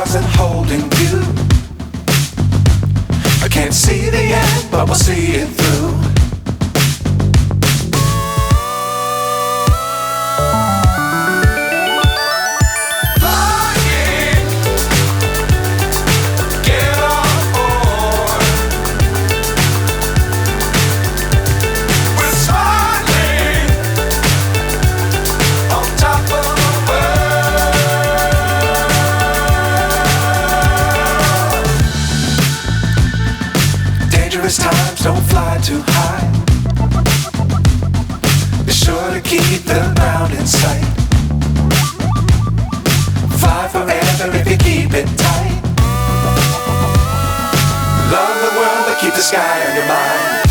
stars and holding you. I can't see the end, but we'll see it through. Times don't fly too high. Be sure to keep the ground in sight. Fly forever if you keep it tight. Love the world but keep the sky on your mind.